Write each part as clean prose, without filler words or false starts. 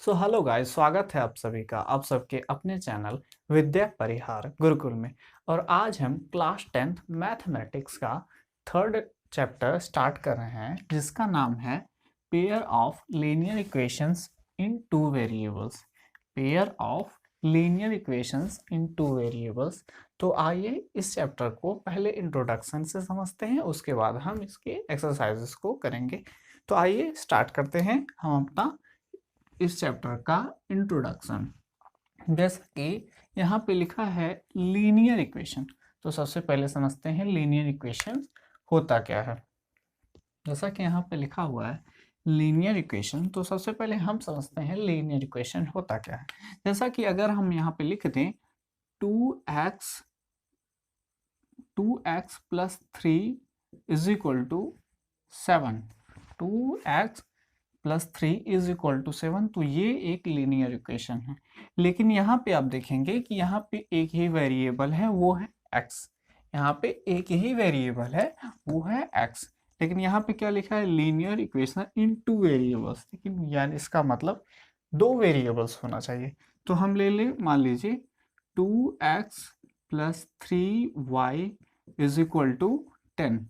So hello guys, स्वागत है आप सभी का आप सबके अपने चैनल विद्या परिहार गुरुकुल में। और आज हम क्लास 10th मैथमेटिक्स का थर्ड चैप्टर स्टार्ट कर रहे हैं, जिसका नाम है pair of linear equations in two variables. Pair of linear equations in two variables. तो आइए इस चैप्टर को पहले इंट्रोडक्शन से समझते हैं, उसके बाद हम इसके एक्सरसाइजेस को करेंगे। तो आइए स्टार्ट करते हैं हम अपना इस चैप्टर का इंट्रोडक्शन। जैसा कि यहाँ पे लिखा है लीनियर इक्वेशन, तो सबसे पहले समझते हैं लीनियर इक्वेशन होता क्या है। जैसा कि यहाँ पे लिखा हुआ है लीनियर इक्वेशन, तो सबसे पहले हम समझते हैं लीनियर इक्वेशन होता क्या है। जैसा कि अगर हम यहाँ पे लिख दें 2x plus 3 is equal to 7, 2x plus 3 is equal to 7, तो ये एक लीनियर इक्वेशन है। लेकिन यहाँ पे आप देखेंगे कि यहाँ पे एक ही वेरिएबल है, वो है x। यहाँ पे एक ही वेरिएबल है, वो है x। लेकिन यहाँ पे क्या लिखा है, linear equation in two variables. लेकिन यानी इसका मतलब दो वेरिएबल्स होना चाहिए। तो हम ले ले, मान लीजिए 2x plus 3y is equal to 10।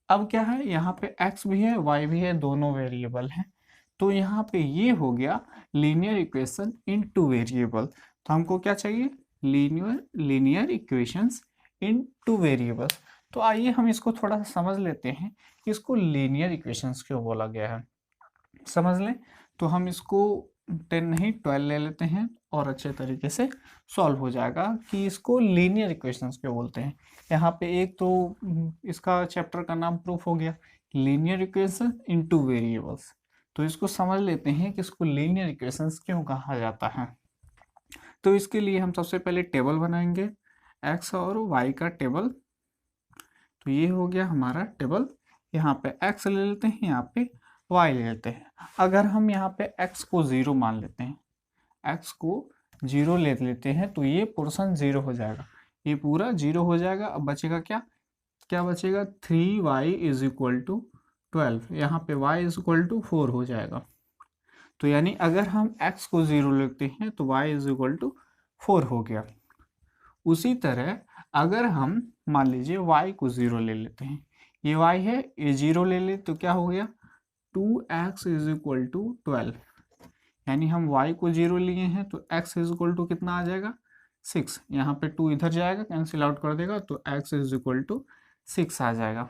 अब क्या है, यहाँ पे x भी है y भी है, दोनों वेरिएबल हैं। तो यहाँ पे ये हो गया linear equation in two variable. तो हमको क्या चाहिए, लीनियर इक्वेशंस इन टू वेरिएबल। तो आइए हम इसको थोड़ा सा समझ लेते हैं कि इसको लीनियर इक्वेशंस क्यों बोला गया है। समझ लें तो हम इसको 10 नहीं 12 ले लेते हैं और अच्छे तरीके से सॉल्व हो जाएगा कि इसको लीनियर इक्वेशंस क्यों बोलते हैं। यहाँ पे एक तो इसका चैप्टर का नाम प्रूफ हो गया, लीनियर इक्वेशन इनटू वेरिएबल्स। तो इसको समझ लेते हैं कि इसको लीनियर इक्वेशंस क्यों कहा जाता है। तो इसके लिए हम सबसे पहले टेबल बनाएंगे, एक्स और वाई का टेबल। तो ये हो गया हमारा टेबल। यहाँ पे एक्स ले लेते हैं, यहाँ पे वाई ले लेते हैं। अगर हम यहाँ पे x को 0 मान लेते हैं, x को 0 ले लेते हैं, तो ये पोर्शन 0 हो जाएगा, ये पूरा 0 हो जाएगा। अब बचेगा क्या, क्या बचेगा, 3y इज इक्वल टू 12। यहाँ पे y इज इक्वल टू 4 हो जाएगा। तो यानी अगर हम x को 0 लेते हैं तो y इज इक्वल टू 4 हो गया। उसी तरह अगर हम मान लीजिए y को 0 ले लेते हैं, ये y है, ये 0 ले ले तो क्या हो गया, 2x इज इक्वल टू 12। यानी हम y को 0 लिए हैं तो x इज इक्वल टू कितना आ जाएगा, 6। यहाँ पे 2 इधर जाएगा, कैंसिल आउट कर देगा, तो x इज इक्वल टू 6 आ जाएगा।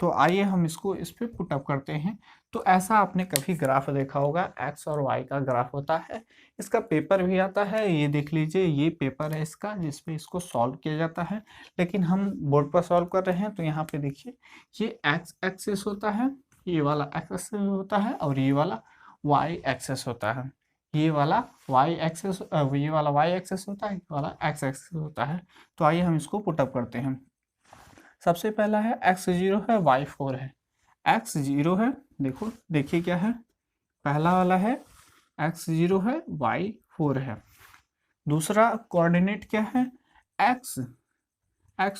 तो आइए हम इसको इस पे पुट अप करते हैं। तो ऐसा आपने कभी ग्राफ देखा होगा, x और y का ग्राफ होता है, इसका पेपर भी आता है। ये देख लीजिए, ये पेपर है इसका, जिसपे इसको सॉल्व किया जाता है। लेकिन हम बोर्ड पर सॉल्व कर रहे हैं, तो यहाँ पे देखिए ये x एक्सिस होता है, ये वाला x एक्सिस होता है, और ये वाला y एक्सिस होता है। ये वाला y एक्सिस, ये वाला y एक्सिस होता है, ये वाला x एक्सिस होता है। तो आइए हम इसको पुट अप करते हैं। सबसे पहला है x0 है, y4 है। x0 है, देखो देखिए क्या है, पहला वाला है x0 है, y4 है। दूसरा कोऑर्डिनेट क्या है, x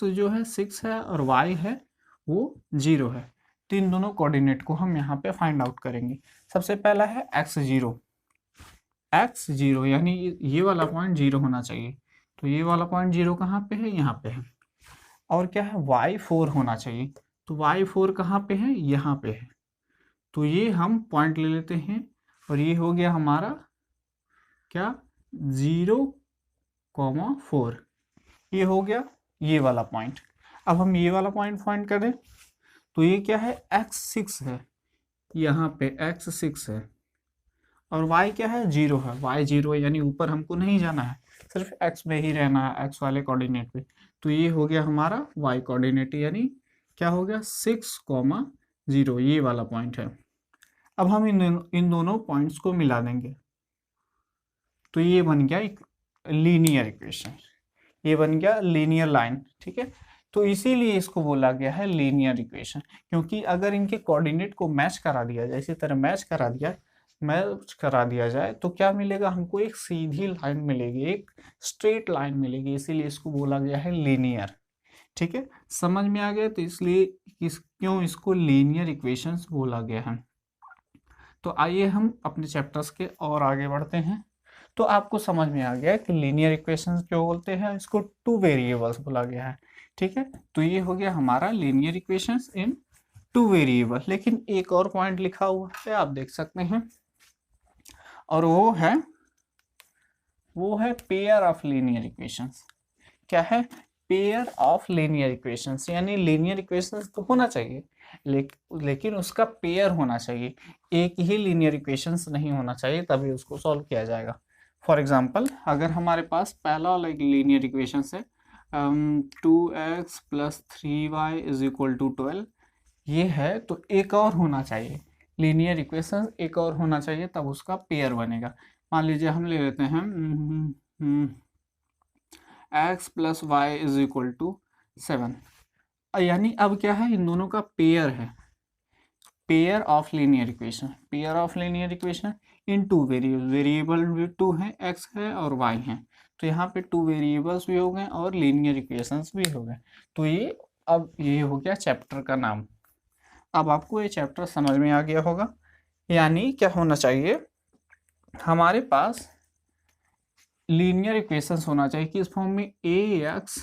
जो है 6 है और y है वो 0 है। तो इन दोनों कोऑर्डिनेट को हम यहाँ पे फाइंड आउट करेंगे। सबसे पहला है x0, यानी ये वाला पॉइंट 0 होना चाहिए। तो ये वाला पॉइंट 0 कहाँ पे है, यहाँ पे है। और क्या है, y4 होना चाहिए। तो y4 कहाँ पे है, यहाँ पे है। तो ये हम पॉइंट ले लेते हैं, और ये हो गया हमारा क्या, 0,4। ये हो गया ये वाला पॉइंट। अब हम ये वाला पॉइंट फाइंड करें, तो ये क्या है, x6 है, यहाँ पे x6 है, और y क्या है, 0 है, y 0 है, यानी ऊपर हमको नहीं जाना है, सिर्फ x में ही रहना है, x वाले कोऑर्डिनेट पे। तो ये हो गया हमारा y कोऑर्डिनेट, यानी क्या हो गया, 6,0, ये वाला पॉइंट है। अब हम इन दोनों पॉइंट्स को मिला देंगे, तो ये बन गया एक लीनियर इक्वेशन, ये बन गया लीनियर लाइन। ठीक है, तो इसीलिए इसको बोला गया है लीनियर इक्वेशन, क्योंकि अगर इनके कोऑर्डिनेट को मैच करा दिया जाए, इसी तरह मैच करा दिया जाए, तो क्या मिलेगा हमको, एक सीधी लाइन मिलेगी, एक स्ट्रेट लाइन मिलेगी। इसीलिए इसको बोला गया है लीनियर। ठीक है, समझ में आ गया। तो इसलिए क्यों इसको लीनियर इक्वेशंस बोला गया है। तो आइए हम अपने चैप्टर्स के और आगे बढ़ते हैं। तो आपको समझ में आ गया कि लीनियर इक्वेशंस जो बोलते हैं इसको टू वेरिएबल्स बोला गया है, ठीक है। तो ये हो गया हमारा लीनियर इक्वेशंस इन टू वेरिएबल। लेकिन एक और पॉइंट लिखा हुआ है, आप देख सकते हैं, और वो है पेयर ऑफ लीनियर इक्वेशंस। क्या है? पेयर ऑफ लीनियर इक्वेशंस, यानी लीनियर इक्वेशंस तो होना चाहिए लेकिन उसका पेयर होना चाहिए। एक ही लीनियर इक्वेशंस नहीं होना चाहिए, तभी उसको सॉल्व किया जाएगा। फॉर एग्जांपल, अगर हमारे पास पहला वाला लीनियर इक्वेशंस है 2x + 3y = 12, ये है, तो एक और होना चाहिए लीनियर इक्वेशन, एक और होना चाहिए, तब उसका पेयर बनेगा। मान लीजिए हम ले लेते हैं x + y = 7, यानी अब क्या है, इन दोनों का पेयर है, pair of linear equation in two variable भी टू है, x है और y है। तो यहाँ पे टू वेरिएबल्स भी हो गए और लीनियर इक्वेशंस भी हो गए। तो ये हो गया चैप्टर का नाम। अब आपको ये चैप्टर समझ में आ गया होगा। यानी क्या होना चाहिए, हमारे पास लीनियर इक्वेशंस होना चाहिए कि इस फॉर्म में ax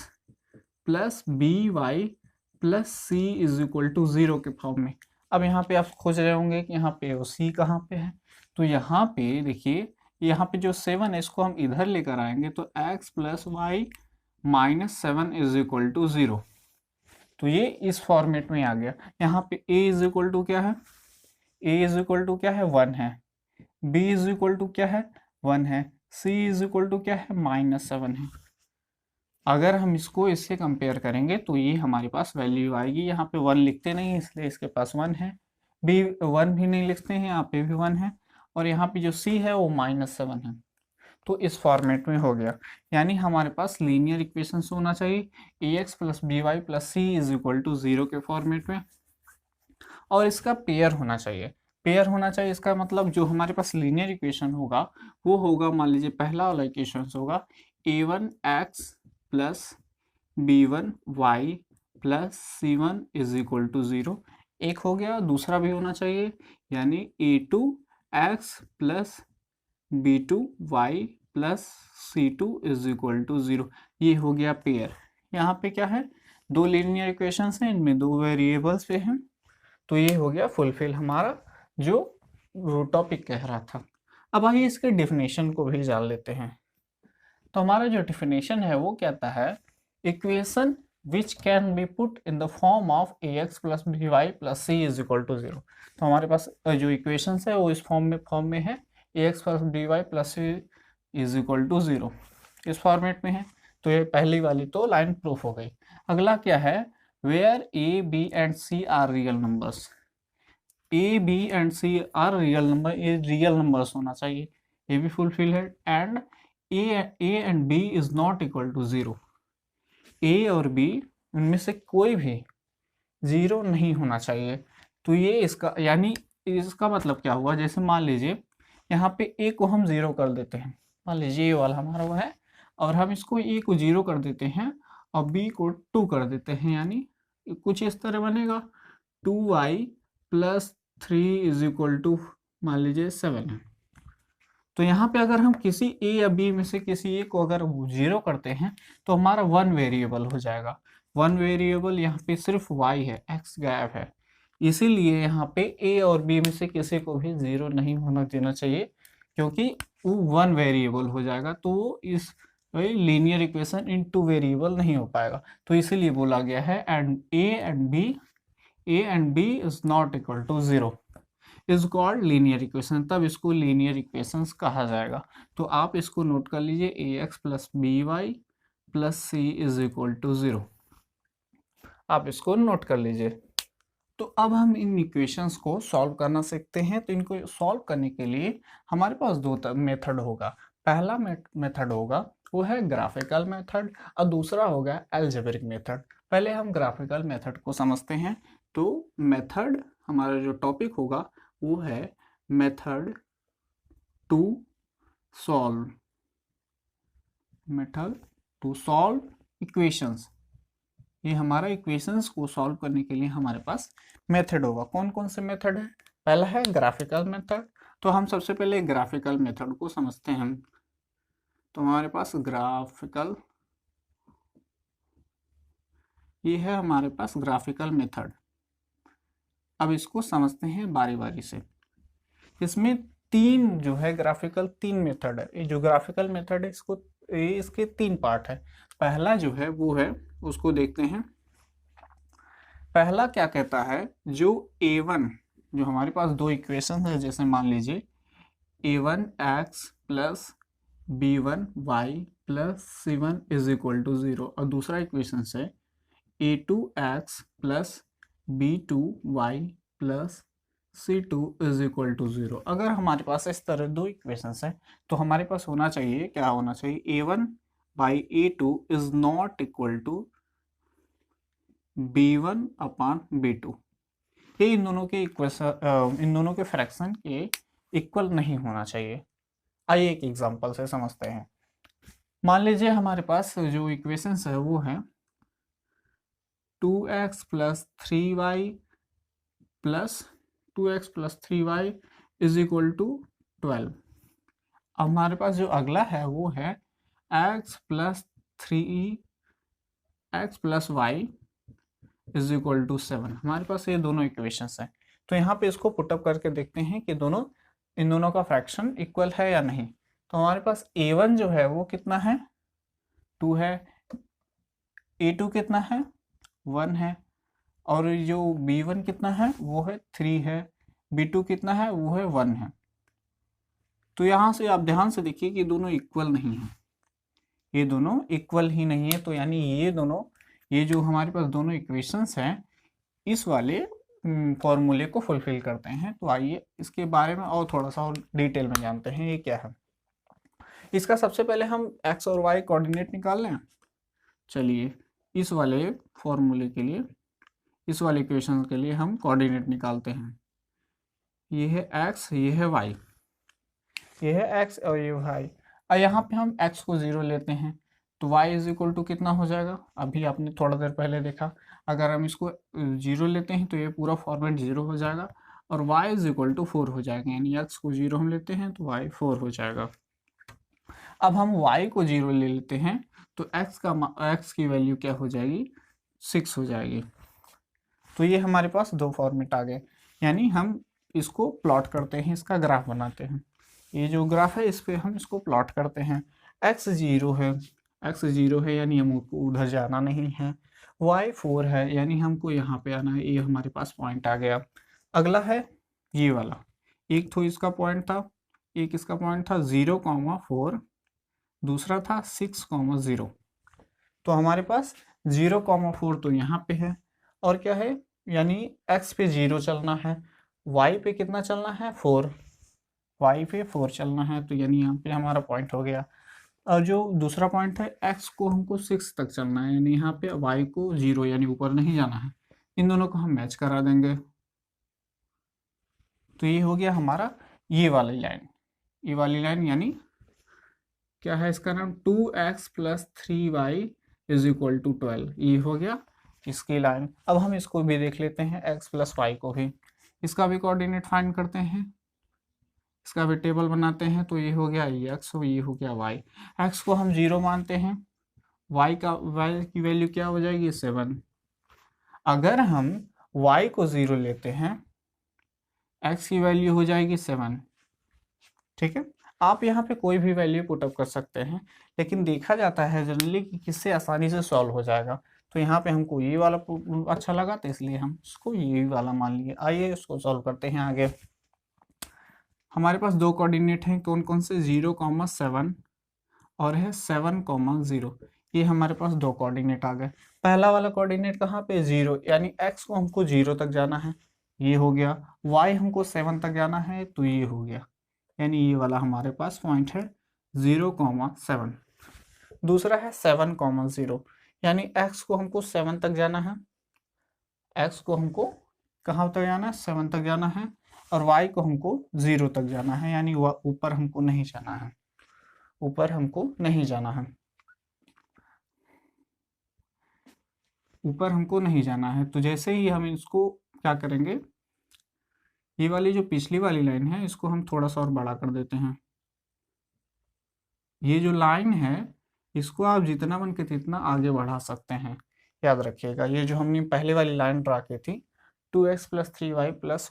+ by + c = 0 के फॉर्म में। अब यहाँ पे आप खोज रहे होंगे कि यहाँ पे c कहाँ पे है। तो यहाँ पे देखिए, यहाँ पे जो 7 है इसको हम इधर लेकर आएंगे, तो x + y - 7 = 0। तो ये इस फॉर्मेट में आ गया। यहाँ पे a = क्या है, क्या है, 1 है, b = क्या है, 1 है, c = क्या है, -7 है। अगर हम इसको इससे कंपेयर करेंगे तो ये हमारे पास वैल्यू आएगी। यहाँ पे 1 लिखते नहीं इसलिए इसके पास 1 है, b 1 भी नहीं लिखते हैं, यहाँ पे भी 1 है, और यहाँ पे जो c है वो -7 है। तो इस फॉर्मेट में हो गया। यानी हमारे पास लीनियर इक्वेशन होना चाहिए ax + by + c = 0 के फॉर्मेट में, और इसका पेयर होना चाहिए। इसका मतलब जो हमारे पास लीनियर इक्वेशन होगा वो होगा, मान लीजिए पहला वाला इक्वेशन होगा a1x + b1y + c1 = 0, एक हो गया। दूसरा भी होना चाहिए, यानी a2x + b2y + c2 = 0, ये हो गया पेयर। यहाँ पे क्या है, दो लीनियर इक्वेशंस हैं, इनमें दो वेरिएबल्स पे हैं। तो ये हो गया फुलफिल हमारा जो टॉपिक कह रहा था। अब आइए इसके डेफिनेशन को भी जान लेते हैं। तो हमारा जो डेफिनेशन है वो कहता है, equation which can be put in the form of ax + by + c = 0। तो हमारे पास जो इक्वेशंस है वो इस फॉर्म में है, ax + by + c = 0, इस फॉर्मेट में है। तो ये पहली वाली तो लाइन प्रूफ हो गई। अगला क्या है, where a b and c are real numbers. a b and c are real number, ये रियल नंबर्स होना चाहिए, ये भी फुलफिल है। And a and b is not equal to 0, a और b उनमें से कोई भी 0 नहीं होना चाहिए। तो ये इसका, यानी इसका मतलब क्या हुआ, जैसे मान लीजिए यहाँ पे a को हम 0 कर देते हैं, मान लीजिए ये वाला हमारा वो है, और हम इसको a को 0 कर देते हैं और b को 2 कर देते हैं, यानी कुछ इस तरह बनेगा 2y + 3 = मान लीजिए 7 है। तो यहाँ पे अगर हम किसी a या b में से किसी एक को अगर 0 करते हैं तो हमारा 1 वेरिएबल हो जाएगा। 1 वेरिएबल यहाँ पे सिर्फ y है, x गायब है, इसीलिए यहाँ पे a और b में से किसी को भी 0 नहीं होना देना चाहिए, क्योंकि वो 1 वेरिएबल हो जाएगा, तो वो इस linear equation in two variable नहीं हो पाएगा। तो इसीलिए बोला गया है and a and b is not equal to 0 is called linear equation, तब इसको लीनियर इक्वेशंस कहा जाएगा। तो आप इसको नोट कर लीजिए, ax + by + c = 0, आप इसको नोट कर लीजिए। तो अब हम इन इक्वेशंस को सॉल्व करना सीखते हैं। तो इनको सॉल्व करने के लिए हमारे पास दो मेथड होगा। पहला मेथड होगा वो है ग्राफिकल मेथड, और दूसरा होगा अलजेब्रिक मेथड। पहले हम ग्राफिकल मेथड को समझते हैं। तो मेथड, हमारा जो टॉपिक होगा वो है मेथड टू सॉल्व इक्वेशंस। ये हमारा इक्वेशंस को सॉल्व करने के लिए हमारे पास मेथड होगा। कौन कौन से मेथड है, पहला है ग्राफिकल मेथड। तो हम सबसे पहले ग्राफिकल मेथड को समझते हैं। तो हमारे पास ग्राफिकल, ये है हमारे पास ग्राफिकल मेथड। अब इसको समझते हैं बारी बारी से। इसमें तीन जो है ग्राफिकल, तीन मेथड है। ये जो ग्राफिकल मेथड है इसको, ये इसके तीन पार्ट है। पहला जो है वो है, उसको देखते हैं। पहला क्या कहता है, जो a1, जो हमारे पास दो इक्वेशन है, जैसे मान लीजिए a1x plus b1y plus c1 is equal to 0, और दूसरा इक्वेशन है a2x plus b2y plus c2 is equal to 0। अगर हमारे पास इस तरह दो इक्वेशंस हैं तो हमारे पास होना चाहिए, क्या होना चाहिए, a1 by a2 is not equal to b1 upon b2। ये इन दोनों के इक्वेशन, इन दोनों के फ्रैक्शन के इक्वल नहीं होना चाहिए। आइए एक एग्जांपल से समझते हैं। मान लीजिए हमारे पास जो इक्वेशंस है वो है 2x plus 3y plus 2x plus 3y is equal to 12। हमारे पास जो अगला है वो है x plus 3x plus y is equal to 7। हमारे पास ये दोनों इक्वेशंस हैं। तो यहाँ पे इसको पुटअप करके देखते हैं कि दोनों, इन दोनों का फ्रैक्शन इक्वल है या नहीं। तो हमारे पास a1 जो है वो कितना है, 2 है, a2 कितना है, 1 है, और जो b1 कितना है वो है 3 है, b2 कितना है वो है 1 है। तो यहाँ से आप ध्यान से देखिए कि दोनों इक्वल नहीं है, ये दोनों इक्वल ही नहीं है। तो यानी ये दोनों, ये जो हमारे पास दोनों इक्वेशंस हैं इस वाले फॉर्मूले को फुलफिल करते हैं। तो आइए इसके बारे में और थोड़ा सा और डिटेल में जानते हैं ये क्या है। इसका सबसे पहले हम x और y कोऑर्डिनेट निकाल लें। चलिए इस वाले फॉर्मूले के लिए, इस वाले इक्वेशन के लिए हम कोऑर्डिनेट निकालते हैं। ये है x, ये है y, ये है x और ये y। और यहाँ पे हम x को 0 लेते हैं तो y इज इक्वल टू कितना हो जाएगा, अभी आपने थोड़ा देर पहले देखा। अगर हम इसको 0 लेते हैं तो ये पूरा फॉर्मेट 0 हो जाएगा, और y इज इक्वल टू 4 हो जाएगा। यानी x को 0 हम लेते हैं तो y 4 हो जाएगा। अब हम y को 0 ले लेते हैं तो x की वैल्यू क्या हो जाएगी, 6 हो जाएगी। तो ये हमारे पास दो फॉर्मेट आ गए। यानी हम इसको प्लॉट करते हैं, इसका ग्राफ बनाते हैं। ये जो ग्राफ है इस पे हम इसको प्लॉट करते हैं। x 0 है, x 0 है यानी हमको उधर जाना नहीं है। y 4 है यानी हमको यहाँ पे आना है, ये हमारे पास पॉइंट आ गया। अगला है ये वाला, एक तो इसका पॉइंट था, एक इसका पॉइंट था 0,4, दूसरा था 6,0। तो हमारे पास 0,4 तो यहाँ पे है, और क्या है, यानी x पे 0 चलना है, y पे कितना चलना है, 4, y पे 4 चलना है। तो यानी यहाँ पे हमारा पॉइंट हो गया। और जो दूसरा पॉइंट है x को हमको 6 तक चलना है, यानी यहाँ पे y को 0 यानी ऊपर नहीं जाना है। इन दोनों को हम मैच करा देंगे। तो ये हो गया हमारा ये वाली लाइन, ये वाली लाइन यानी क्या है इसका नाम, 2x plus 3y is equal to 12। ये हो गया इसकी लाइन। अब हम इसको भी देख लेते हैं, x प्लस वाई को भी, इसका भी कोऑर्डिनेट फाइंड करते हैं, इसका भी टेबल बनाते हैं। तो ये हो गया x और ये हो गया y। x को हम 0 मानते हैं, y की वैल्यू क्या हो जाएगी, 7। अगर हम y को 0 लेते हैं, x की वैल्यू हो जाएगी 7। ठीक है, आप यहाँ पे कोई भी वैल्यू पुटअप कर सकते हैं, लेकिन देखा जाता है जनरली कि किससे आसानी से सॉल्व हो जाएगा। तो यहाँ पे हमको ये वाला अच्छा लगा तो इसलिए हम इसको ये वाला मान लिए। आइए इसको सॉल्व करते हैं आगे। हमारे पास दो कोऑर्डिनेट हैं, कौन कौन से, 0,7 और है 7,0। ये हमारे पास दो कोऑर्डिनेट आ गए। पहला वाला कोऑर्डिनेट कहाँ पे, 0, यानी x को हमको 0 तक जाना है, ये हो गया। y हमको 7 तक जाना है, तो ये हो गया। यानी ये वाला हमारे पास पॉइंट है 0,7। दूसरा है 7,0, यानी x को हमको 7 तक जाना है, x को हमको कहाँ तक जाना है, 7 तक जाना है, और y को हमको 0 तक जाना है, यानी ऊपर हमको नहीं जाना है, ऊपर हमको नहीं जाना है, ऊपर हमको नहीं जाना है। तो जैसे ही हम इसको क्या करेंगे, ये वाली जो पिछली वाली लाइन है इसको हम थोड़ा सा और बड़ा कर देते हैं। ये जो लाइन है इसको आप जितना मन के तितना आगे बढ़ा सकते हैं। याद रखिएगा, ये जो हमने पहले वाली लाइन ड्रा की थी 2x plus 3y plus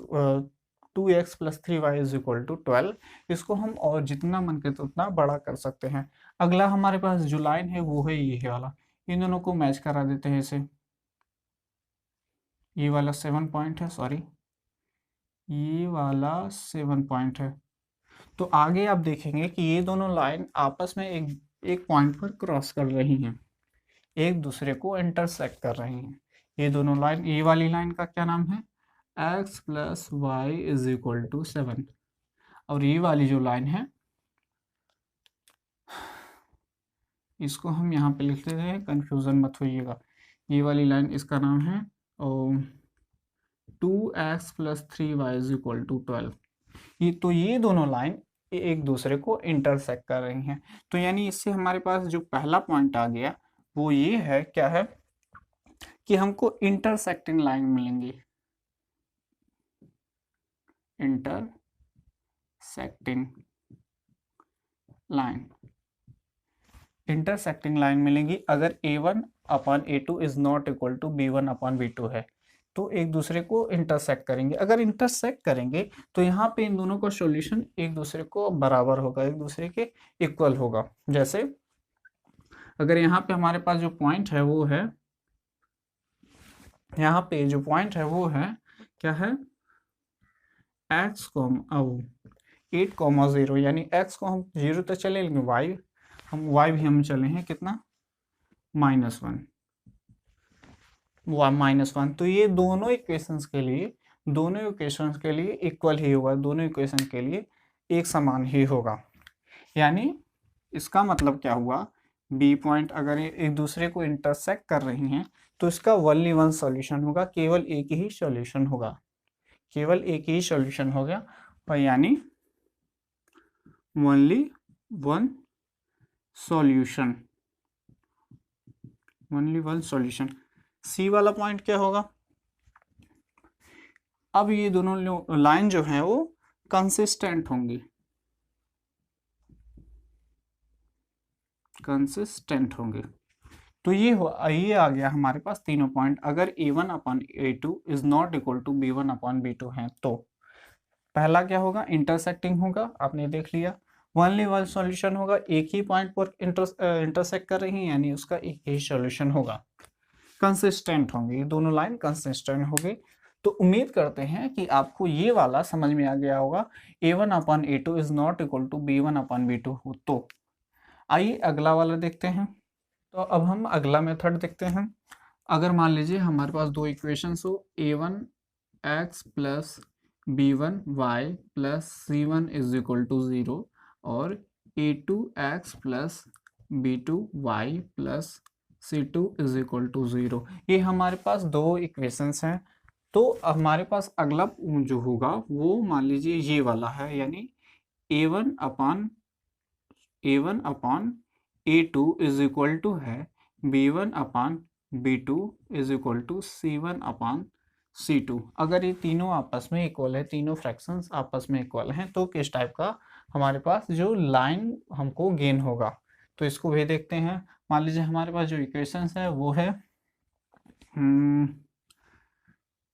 2x plus 3y is equal to 12, इसको हम और जितना मन के उतना बड़ा कर सकते हैं। अगला हमारे पास जो लाइन है वो है ये वाला, इन दोनों को मैच करा देते हैं इसे। ये वाला 7 पॉइंट है, सॉरी ये वाला 7 पॉइंट है। तो आगे आप देखेंगे कि ये दोनों लाइन आपस में एक पॉइंट पर क्रॉस कर रही हैं, एक दूसरे को इंटरसेक्ट कर रही हैं। ये दोनों लाइन, ये वाली लाइन का क्या नाम है, x plus y is equal to 7, और ये वाली जो लाइन है इसको हम यहाँ पे लिख लेते हैं, कंफ्यूजन मत होइएगा। ये वाली लाइन इसका नाम है 2x plus 3y is equal to 12। ये दोनों लाइन एक दूसरे को इंटरसेक्ट कर रही हैं। तो यानी इससे हमारे पास जो पहला पॉइंट आ गया वो ये है, क्या है कि हमको इंटरसेक्टिंग लाइन मिलेंगी, इंटरसेक्टिंग लाइन मिलेंगी अगर a1 upon a2 is not equal to b1 upon b2 है, तो एक दूसरे को इंटरसेक्ट करेंगे। अगर इंटरसेक्ट करेंगे तो यहाँ पे इन दोनों का सॉल्यूशन एक दूसरे को बराबर होगा, एक दूसरे के इक्वल होगा। जैसे अगर यहाँ पे हमारे पास जो पॉइंट है वो है, यहाँ पे जो पॉइंट है वो है क्या है, x को 8,0, यानी x को हम 0 तक चले, लेकिन y भी हम चले हैं कितना, -1। तो ये दोनों इक्वेशंस के लिए इक्वल ही होगा, दोनों इक्वेशन के लिए एक समान ही होगा। यानी इसका मतलब क्या हुआ, बी पॉइंट अगर एक दूसरे को इंटरसेक्ट कर रही हैं तो इसका ओनली वन सॉल्यूशन होगा, केवल एक ही सॉल्यूशन होगा, केवल एक ही सॉल्यूशन होगा, और यानी ओनली वन सॉल्यूशन। सी वाला पॉइंट क्या होगा, अब ये दोनों लाइन जो है वो कंसिस्टेंट होंगी, तो ये आ गया हमारे पास तीनों पॉइंट। अगर a1 upon a2 is not equal to b1 upon b2 है तो पहला क्या होगा, इंटरसेक्टिंग होगा, आपने देख लिया। ओनली वन सॉल्यूशन होगा, एक ही पॉइंट पर इंटरसेक्ट कर रही है, यानी उसका एक ही सॉल्यूशन होगा। कंसिस्टेंट होंगे, ये दोनों लाइन कंसिस्टेंट होंगे। तो उम्मीद करते हैं कि आपको ये वाला समझ में आ गया होगा, a1 upon a2 is not equal to b1 upon b2 हो। तो आइए अगला वाला देखते हैं। तो अब हम अगला मेथड देखते हैं। अगर मान लीजिए हमारे पास दो इक्वेशंस हो, a1x plus b1y plus c1 is equal to 0 और a2x plus b2y plus c2 is equal to 0, ये हमारे पास दो इक्वेशंस हैं। तो हमारे पास अगला जो होगा वो मान लीजिए ये वाला है, यानी a1 upon a2 is equal to है b1 upon b2 is equal to c1 upon c2। अगर ये तीनों आपस में इक्वल है, तीनों फ्रैक्शंस आपस में इक्वल हैं, तो किस टाइप का हमारे पास जो लाइन हमको गेन होगा, तो इसको भी देखते हैं। मान लीजिए हमारे पास जो इक्वेशंस है वो है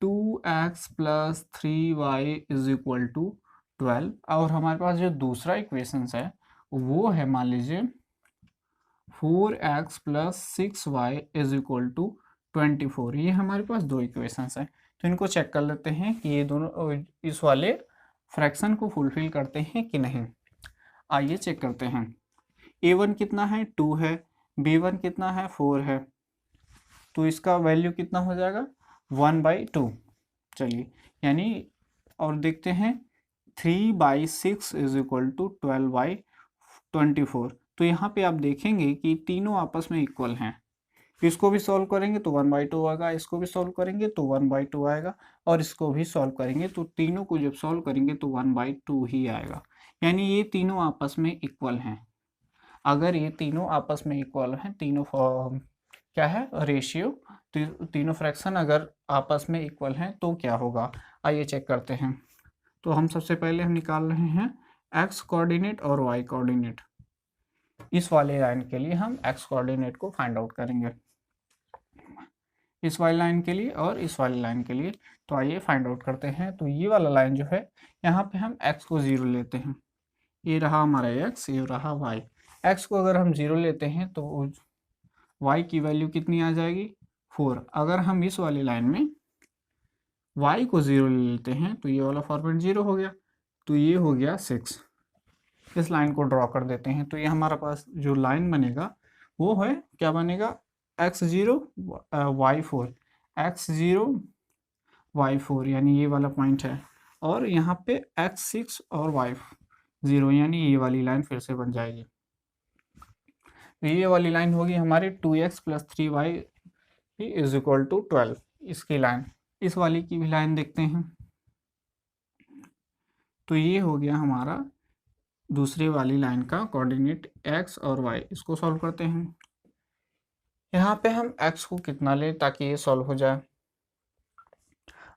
2x plus 3y is equal to 12, और हमारे पास जो दूसरा इक्वेशंस है वो है मान लीजिए 4x plus 6y is equal to 24। ये हमारे पास दो इक्वेशंस हैं, तो इनको चेक कर लेते हैं कि ये दोनों इस वाले फ्रैक्शन को फुलफिल करते हैं कि नहीं। आइए चेक करते हैं। a1 कितना है, 2 है, b1 कितना है, 4 है, तो इसका वैल्यू कितना हो जाएगा, 1/2। चलिए, यानी और देखते हैं 3/6 इज इक्वल टू 12/24। तो यहाँ पे आप देखेंगे कि तीनों आपस में इक्वल हैं। इसको भी सॉल्व करेंगे तो 1/2 आएगा, इसको भी सॉल्व करेंगे तो 1/2 आएगा, और इसको भी सॉल्व करेंगे तो तीनों को जब सॉल्व करेंगे तो 1/2 ही आएगा। यानी ये तीनों आपस में इक्वल हैं। अगर ये तीनों आपस में इक्वल हैं, तीनों क्या है, रेशियो, तीनों फ्रैक्शन अगर आपस में इक्वल हैं तो क्या होगा, आइए चेक करते हैं। तो हम सबसे पहले हम निकाल रहे हैं x कोऑर्डिनेट और y कोऑर्डिनेट। इस वाले लाइन के लिए हम x कोऑर्डिनेट को फाइंड आउट करेंगे, इस वाली लाइन के लिए और इस वाली लाइन के लिए। तो आइए फाइंड आउट करते हैं। तो ये वाला लाइन जो है, यहाँ पे हम x को 0 लेते हैं, ये रहा हमारा x, ये रहा y। x को अगर हम 0 लेते हैं तो y की वैल्यू कितनी आ जाएगी, 4। अगर हम इस वाली लाइन में y को 0 ले लेते हैं तो ये वाला फॉर्मेट 0 हो गया, तो ये हो गया 6। इस लाइन को ड्रॉ कर देते हैं। तो ये हमारा पास जो लाइन बनेगा वो है, क्या बनेगा, x0 y4, x0 y4 यानी ये वाला पॉइंट है, और यहाँ पे x6 और y0 यानी ये वाली लाइन फिर से बन जाएगी। तो ये वाली लाइन होगी हमारी 2x + 3y = 12, इसकी लाइन। इस वाली की भी लाइन देखते हैं। तो ये हो गया हमारा दूसरी वाली लाइन का कोऑर्डिनेट x और y। इसको सॉल्व करते हैं। यहाँ पे हम x को कितना लें ताकि ये सॉल्व हो जाए।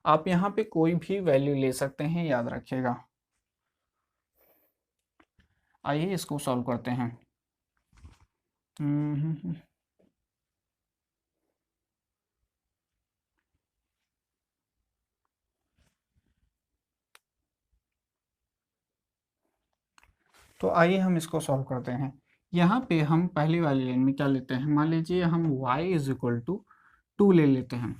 आप यहाँ पे कोई भी वैल्यू ले सकते हैं, याद रखिएगा। आइए इसको सॉल्व करते हैं। तो आइए हम इसको सॉल्व करते हैं। यहाँ पे हम पहली वाली लाइन में क्या लेते हैं, मान लीजिए हम y = 2 ले लेते हैं।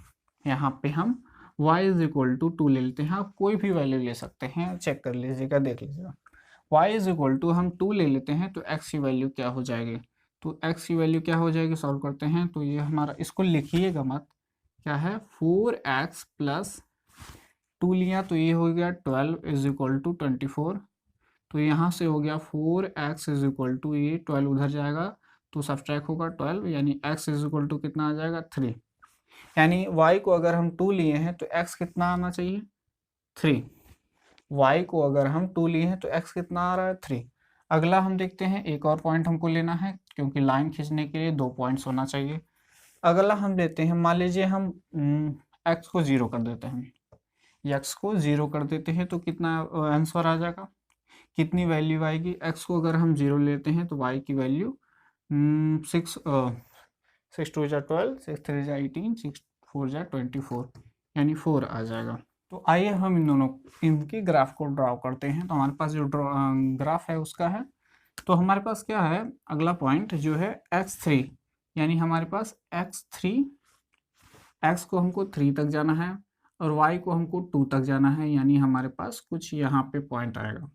यहाँ पे हम y = 2 ले लेते हैं। आप कोई भी वैल्यू ले सकते हैं, चेक कर लीजिएगा, देख लीजिएगा। y = हम 2 ले लेते हैं तो x की वैल्यू क्या हो जाएगी, तो x की वैल्यू क्या हो जाएगी, सॉल्व करते हैं। तो ये हमारा, इसको लिखिएगा मत, क्या है, 4x + 2 लिया तो ये हो गया 12 = 24। तो यहाँ से हो गया 4x = ये 12 उधर जाएगा तो सब्ट्रैक्ट होगा 12, यानी x = कितना आ जाएगा, 3। यानी y को अगर हम 2 लिए हैं तो x कितना आना चाहिए, 3। y को अगर हम 2 लिए हैं तो x कितना आ रहा है, 3। अगला हम देखते हैं, एक और पॉइंट हमको लेना है क्योंकि लाइन खींचने के लिए 2 पॉइंट्स होना चाहिए। अगला हम लेते हैं, मान लीजिए हम x को 0 कर देते हैं, x को 0 कर देते हैं तो कितना आंसर आ जाएगा, कितनी वैल्यू आएगी। x को अगर हम 0 लेते हैं तो y की वैल्यू 6 2 = 12, 6 3 = 18, 6 4 = 24 यानी 4 आ जाएगा। तो आइए हम इनकी ग्राफ को ड्रॉ करते हैं। तो हमारे पास जो ग्राफ है उसका है, तो हमारे पास क्या है, अगला पॉइंट जो है x3, यानी हमारे पास x3, x को हमको 3 तक जाना है और y को हमको 2 तक जाना है, यानी हमारे पास कुछ यहाँ पे पॉइंट आएगा।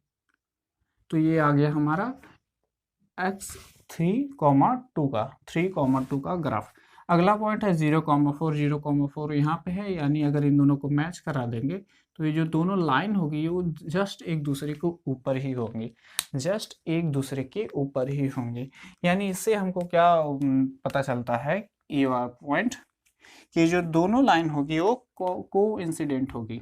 तो ये आ गया हमारा x3,2 का 3,2 का ग्राफ। अगला पॉइंट है 0,4, 0,4 यहाँ पे है, यानी अगर इन दोनों को मैच करा देंगे तो ये जो दोनों लाइन होगी वो जस्ट एक दूसरे के ऊपर ही होंगी, जस्ट एक दूसरे के ऊपर ही होंगे। यानी इससे हमको क्या पता चलता है, ये वाला पॉइंट, कि जो दोनों लाइन होगी वो कोइंसिडेंट होगी,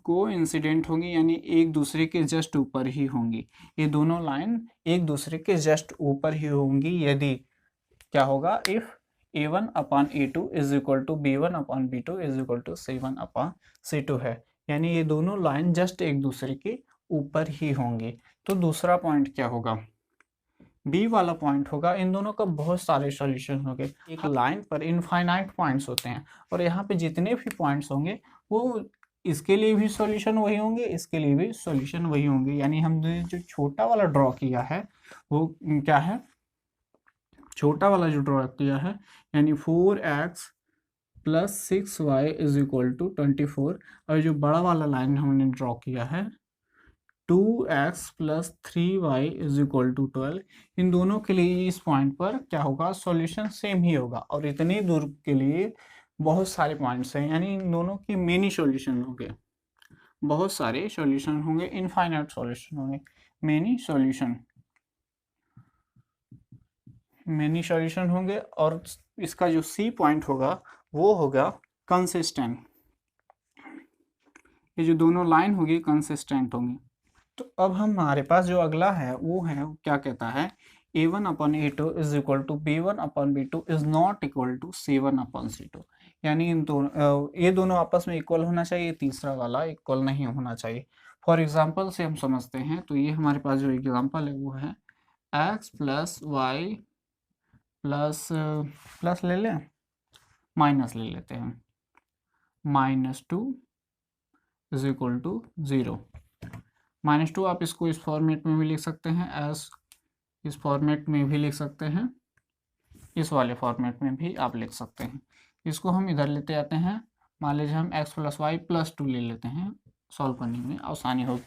कोइंसिडेंट होंगी, यानी एक दूसरे के जस्ट ऊपर ही होंगी। ये दोनों लाइन एक दूसरे के जस्ट ऊपर ही होंगी यदि क्या होगा, इफ a1/a2 = b1/b2 = c1/c2 है, यानी ये दोनों लाइन जस्ट एक दूसरे के ऊपर ही होंगी। तो दूसरा पॉइंट क्या होगा, बी वाला पॉइंट होगा। इन दोनों का बहुत सारे सॉल्यूशन होंगे। एक लाइन पर इनफाइनाइट पॉइंट्स होते हैं और यहाँ पे जितने भी पॉइंट्स होंगे वो इसके लिए भी सॉल्यूशन वही होंगे, इसके लिए भी सॉल्यूशन वही होंगे। यानी हमने जो छोटा वाला ड्रॉ किया है वो क्या है, छोटा वाला जो ड्रॉ किया है, यानी 4x + 6y = 24, और जो बड़ा वाला लाइन हमने ड्रॉ किया है 2x + 3y = 12, इन दोनों के लिए इस पॉइंट पर क्या होगा, सॉल्यूशन सेम ही होगा। और इतनी दूर के लिए बहुत सारे पॉइंट्स हैं, यानी इन दोनों के मेनी सॉल्यूशन होंगे, बहुत सारे सॉल्यूशन होंगे, इनफाइनाइट सॉल्यूशन होंगे, मेनी सॉल्यूशन होंगे। और इसका जो सी पॉइंट होगा वो होगा कंसिस्टेंट, ये जो दोनों लाइन होगी कंसिस्टेंट होंगी। तो अब हमारे पास जो अगला है वो है, क्या कहता है, a1/a2 = b1/b2 is not equal to c1/c2, यानी इन दोनों ये दोनों आपस में इक्वल होना चाहिए, तीसरा वाला इक्वल नहीं होना चाहिए। फॉर एग्जाम्पल से हम समझते हैं, तो ये हमारे पास जो एग्जाम्पल है वो है x plus y plus plus ले लें, माइनस ले लेते हैं, -2 इज इक्वल टू 0। -2 आप इसको इस फॉर्मेट में भी लिख सकते हैं, एस इस फॉर्मेट में भी लिख सकते हैं, इस वाले फॉर्मेट में भी आप लिख सकते हैं। इसको हम इधर लेते आते हैं, मान लीजिए हम x प्लस वाई प्लस 2 ले लेते हैं, सॉल्व करने में आसानी होगी।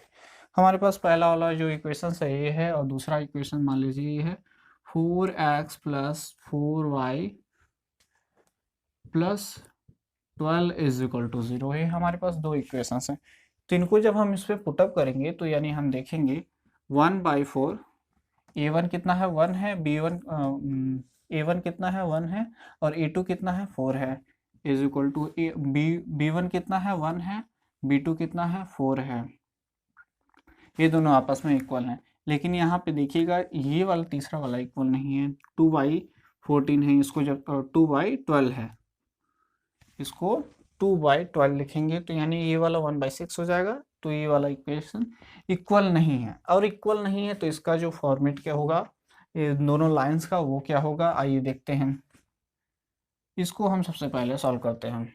हमारे पास पहला वाला जो इक्वेशन है ये है, और दूसरा इक्वेशन मान लीजिए ये है 4x plus 4y plus 12 is equal to 0। ये हमारे पास दो इक्वेशन हैं, तो इनको जब हम इस पर पुटअप करेंगे तो यानी हम देखेंगे 1/4, a1 कितना है 1 है, b1 a1 कितना है 1 है, और a2 कितना है 4 है, इज इक्वल टू b1 कितना है 1 है, b2 कितना है 4 है। ये दोनों आपस में इक्वल हैं, लेकिन यहाँ पे देखिएगा ये वाला तीसरा वाला इक्वल नहीं है, 2/14 है, इसको जब 2/12 है, इसको 2/12 लिखेंगे तो यानी ये वाला 1/6 हो जाएगा। तो ये वाला इक्वेशन इक्वल नहीं है, और इक्वल नहीं है तो इसका जो फॉर्मेट क्या होगा, ये दोनों लाइंस का, वो क्या होगा, आइए देखते हैं। इसको हम सबसे पहले सॉल्व करते हैं,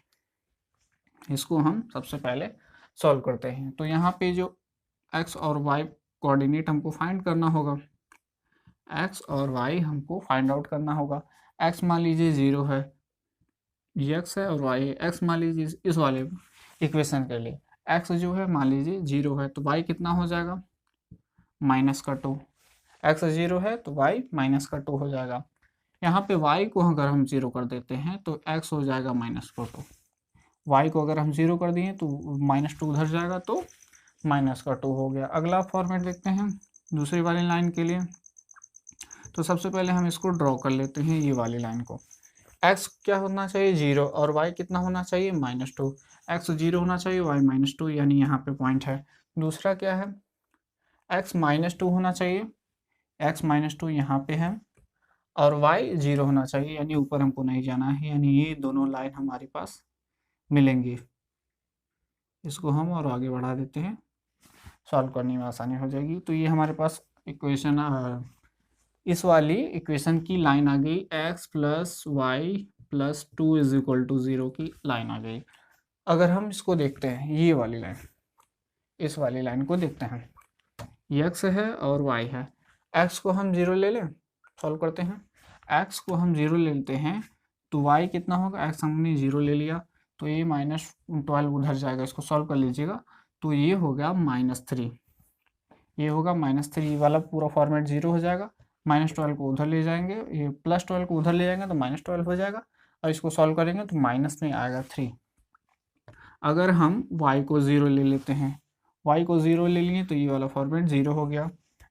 इसको हम सबसे पहले सॉल्व करते हैं। तो यहाँ पे जो x और y कोऑर्डिनेट हमको फाइंड करना होगा, x और y हमको फाइंड आउट करना होगा। x मान लीजिए 0 है, ये x है, और y है। x मान लीजिए इस वाले इक्वेशन के लिए x जो है मान लीजिए 0 है, तो y कितना हो जाएगा, -2। x 0 है तो y -2 हो जाएगा। यहाँ पे y को अगर हम 0 कर देते हैं तो x हो जाएगा -2। y को अगर हम 0 कर दिए तो -2 उधर जाएगा तो -2 हो गया। अगला फॉर्मेट देखते हैं दूसरी वाली लाइन के लिए। तो सबसे पहले हम इसको ड्रॉ कर लेते हैं, ये वाली लाइन को। x क्या होना चाहिए 0, और y कितना होना चाहिए -2। x 0 होना चाहिए, y -2, यानी यहाँ पे पॉइंट है। दूसरा क्या है, x -2 होना चाहिए, x -2 यहाँ पे है, और y 0 होना चाहिए, यानी ऊपर हमको नहीं जाना है, यानी ये दोनों लाइन हमारे पास मिलेंगी। इसको हम और आगे बढ़ा देते हैं, सॉल्व करने में आसानी हो जाएगी। तो ये हमारे पास इक्वेशन, इस वाली इक्वेशन की लाइन आ गई, x plus y plus 2 is equal to 0 की लाइन आ गई। अगर हम इसको देखते हैं, ये वाली लाइन, इस वाली लाइन को देखते हैं, ये x है और y है। x को हम 0 ले लें, सॉल्व करते हैं। x को हम 0 ले लेते हैं तो y कितना होगा, x हमने 0 ले लिया तो ये -12 उधर जाएगा, इसको सॉल्व कर लीजिएगा। तो ये हो गया -3, ये होगा -3 वाला पूरा फॉर्मेट 0 हो जाएगा। -12 को उधर ले जाएंगे, ये +12 को उधर ले जाएंगे तो -12 हो जाएगा, और इसको सॉल्व करेंगे तो माइनस में आएगा 3। अगर हम y को 0 ले लेते हैं, y को 0 ले लिए तो ये वाला फॉर्मेट 0 हो गया,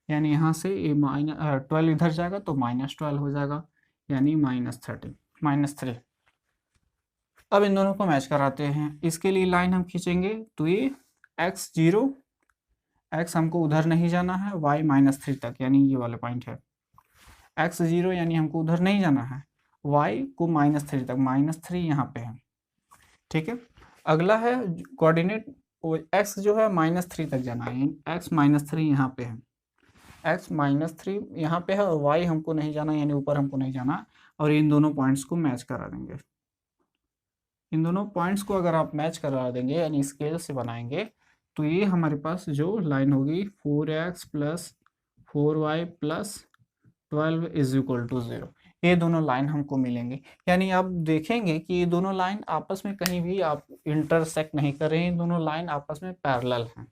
यानी यहाँ से ये -12 इधर जाएगा तो -12 हो जाएगा, यानी -3। अब इन दोनों को मैच कराते हैं। इसके लिए लाइन हम खींचेंगे तो ये x 0, x हमको उधर नहीं जाना है, y -3 तक, यानी ये वाला पॉइंट है। x 0 यानी हमको उधर नहीं जाना है, y को -3 तक, -3 यहाँ पे है, ठीक है। अगला है कोऑर्डिनेट, x जो है -3 तक जाना है, x -3 यहाँ पे है, x -3 यहाँ पे है, और y हमको नहीं जाना, यानी ऊपर हमको नहीं जाना, और इन दोनों पॉइंट्स को मैच करा देंगे। इन दोनों पॉइंट्स को अगर आप मैच करा देंगे, यानी स्केल से बनाएंगे, तो ये हमारे पास जो लाइन होगी 4x plus 4y plus 12 is equal to 0, ये दोनों लाइन हमको मिलेंगे। यानी आप देखेंगे कि ये दोनों लाइन आपस में कहीं भी आप इंटरसेक्ट नहीं कर रहे हैं, ये दोनों लाइन आपस में पैरेलल हैं,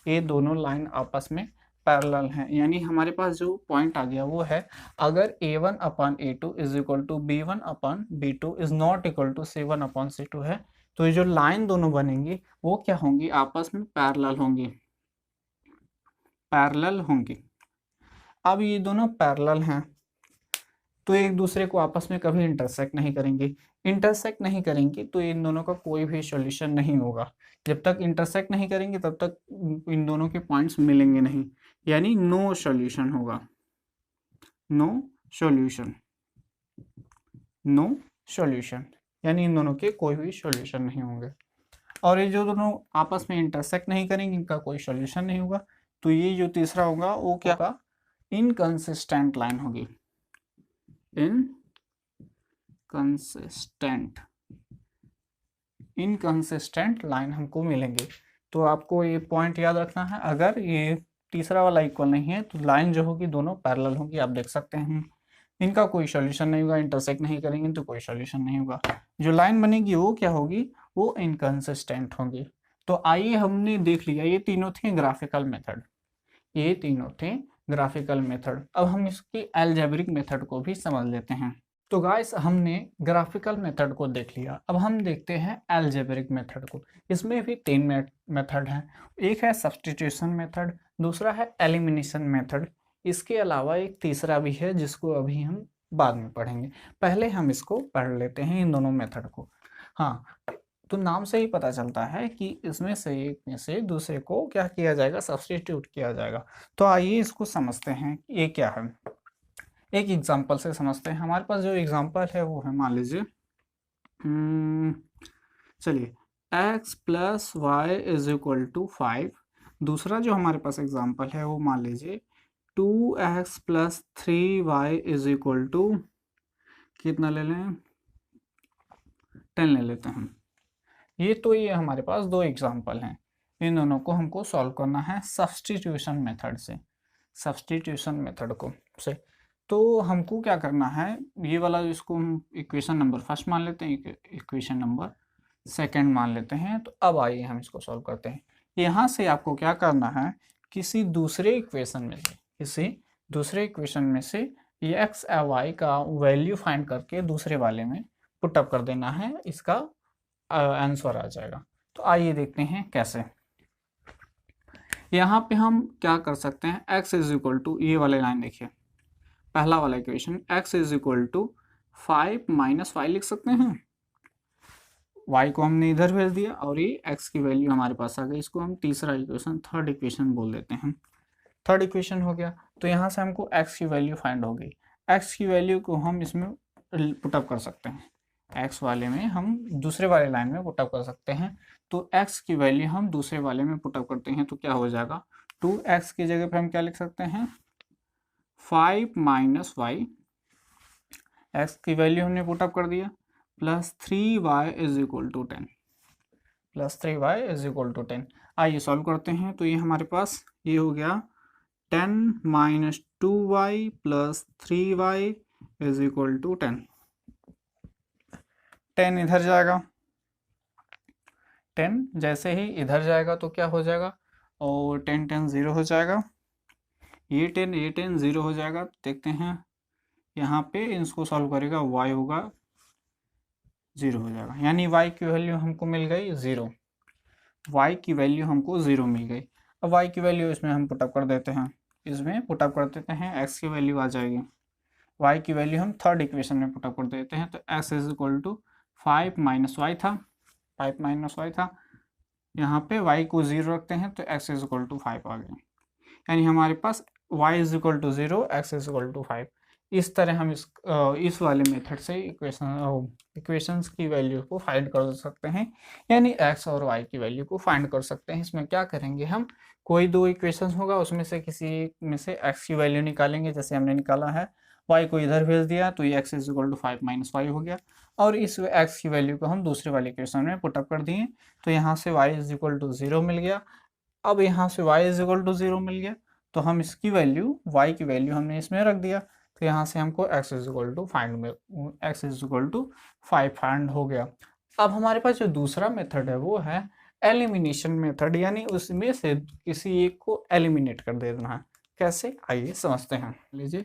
ये दोनों लाइन आपस में पैरेलल हैं। यानी हमारे पास जो पॉइंट आ गया वो है, अगर a1/a2 is equal to b1/b2 is not equal to c1/c2 है, तो ये जो लाइन दोनों बनेंगी वो क्या होंगी, आपस में पैरेलल होंगी। अब ये दोनों पैरेलल हैं तो एक दूसरे को आपस में कभी इंटरसेक्ट नहीं करेंगे, तो इन दोनों का कोई भी सॉल्यूशन नहीं होगा। जब तक इंटरसेक्ट नहीं करेंगे तब तक इन दोनों के पॉइंट्स मिलेंगे नहीं, यानी नो सॉल्यूशन होगा, नो सॉल्यूशन। यानी इन दोनों के कोई भी सॉल्यूशन नहीं होंगे। और ये जो दोनों आपस में इंटरसेक्ट नहीं करेंगे, इनका कोई सॉल्यूशन नहीं होगा। तो ये जो तीसरा होगा वो क्या होगा, इनकंसिस्टेंट लाइन होगी, इनकंसिस्टेंट लाइन हमको मिलेंगे। तो आपको ये पॉइंट याद रखना है, अगर ये तीसरा वाला इक्वल नहीं है तो लाइन जो होगी दोनों पैरेलल होगी। आप देख सकते हैं इनका कोई सॉल्यूशन नहीं होगा, इंटरसेक्ट नहीं करेंगे तो कोई सॉल्यूशन नहीं होगा। जो लाइन बनेगी वो क्या होगी, वो इनकंसिस्टेंट होगी। तो आइए, हमने देख लिया ये तीनों थे ग्राफिकल मेथड, ये तीनों थे ग्राफिकल मेथड। अब हम इसकी अलजेब्रिक मेथड को भी समझ लेते हैं। तो गाइस, हमने ग्राफिकल मेथड को देख लिया, अब हम देखते हैं अलजेब्रिक मेथड को। इसमें भी तीन मेथड हैं, एक है सब्स्टिट्यूशन मेथड, दूसरा है एलिमिनेशन मेथड, इसके अलावा एक तीसरा भी है जिसको अभी हम बाद में पढ़ेंगे। पहले हम इसको पढ़ लेते हैं, इन दोनों मेथड को। हाँ, तो नाम से ही पता चलता है कि इसमें से एक में से दूसरे को क्या किया जाएगा, सब्स्टिट्यूट किया जाएगा। तो आइए इसको समझते हैं कि ये क्या है। एक एग्जांपल से समझते हैं। हमारे पास जो एग्जांपल है वो है, मान लीजिए चलिए x plus y is equal to 5। दूसरा जो हमारे पास एग्जांपल है वो मान लीजिए 2x plus 3y is equal to कितना ले लें, 10 ले लेते हैं। ये हमारे पास दो एग्जांपल हैं, इन दोनों को हमको सॉल्व करना है सब्स्टिट्यूशन मेथड से, सब्स्टिट्यूशन मेथड को से। तो हमको क्या करना है, ये वाला इसको हम इक्वेशन नंबर फर्स्ट मान लेते हैं, इक्वेशन नंबर सेकंड मान लेते हैं। तो अब आइए हम इसको सॉल्व करते हैं। यहाँ से आपको क्या करना है, किसी दूसरे इक्वेशन में से ये एक्स या वाई का वैल्यू फाइंड करके दूसरे वाले में पुटअप कर देना है, इसका आंसर आ जाएगा। तो आइए देखते हैं कैसे। यहाँ पे हम क्या कर सकते हैं, x इज इक्वल टू, ये वाले लाइन देखिए, पहला वाला equation, x is equal to 5 minus 5 लिख सकते हैं। y को हमने इधर भेज दिया और ये x की वैल्यू हमारे पास आ गई। इसको हम तीसरा इक्वेशन, थर्ड इक्वेशन बोल देते हैं। थर्ड इक्वेशन हो गया। तो यहाँ से हमको x की वैल्यू फाइंड हो गई। x की वैल्यू को हम इसमें पुटअप कर सकते हैं, x वाले में हम दूसरे वाले लाइन में पुटअप कर सकते हैं। तो x की वैल्यू हम दूसरे वाले में पुटअप करते हैं तो क्या हो जाएगा, 2x की जगह पे हम क्या लिख सकते हैं, 5 माइनस वाई, x की वैल्यू हमने पुटअप कर दिया, plus 3y is equal to 10, plus 3y is equal to 10। आइए सॉल्व करते हैं। तो ये हमारे पास ये हो गया 10 minus 2y plus 3y is equal to 10। 10 इधर जाएगा, 10 जैसे ही इधर जाएगा तो क्या हो जाएगा, और 10 10 0 हो जाएगा, ये 10 0 हो जाएगा। देखते हैं यहाँ पे इसको सॉल्व करेगा, y होगा 0 हो जाएगा, यानी y की वैल्यू हमको मिल गई 0, y की वैल्यू हमको 0 मिल गई। अब y की वैल्यू इसमें हम पुटअप कर देते हैं, इसमें पुटअप कर देते हैं, x की वैल्यू आ जाएगी, y की वैल्यू हम थर्ड इक्वेशन में पुटअप कर देते हैं। तो x is equal to 5 minus y था, 5 माइनस वाई था, यहाँ पे y को 0 रखते हैं तो x इज इक्वल टू 5 आ गया। यानी हमारे पास y is equal to 0, x is equal to 5। इस तरह हम इस वाले मेथड से इक्वेशंस की वैल्यू को फाइंड कर सकते हैं, यानी x और y की वैल्यू को फाइंड कर सकते हैं। इसमें क्या करेंगे, हम कोई दो इक्वेशंस होगा उसमें से किसी एक में से x की वैल्यू निकालेंगे, जैसे हमने निकाला है, y को इधर भेज दिया तो ये x is equal to 5 minus y हो गया, और इस x की वैल्यू को हम दूसरे वाले इक्वेशन में पुटअप कर दिए तो यहाँ से y इज इक्वल टू 0 मिल गया। अब यहाँ से y इज इक्वल टू 0 मिल गया तो हम इसकी वैल्यू, y की वैल्यू हमने इसमें रख दिया, तो यहाँ से हमको x is equal to x is equal to 5 find हो गया। अब हमारे पास जो दूसरा मेथड है वो है एलिमिनेशन मेथड, यानी उसमें से किसी एक को एलिमिनेट कर देना है। कैसे, आइए समझते हैं। लीजिए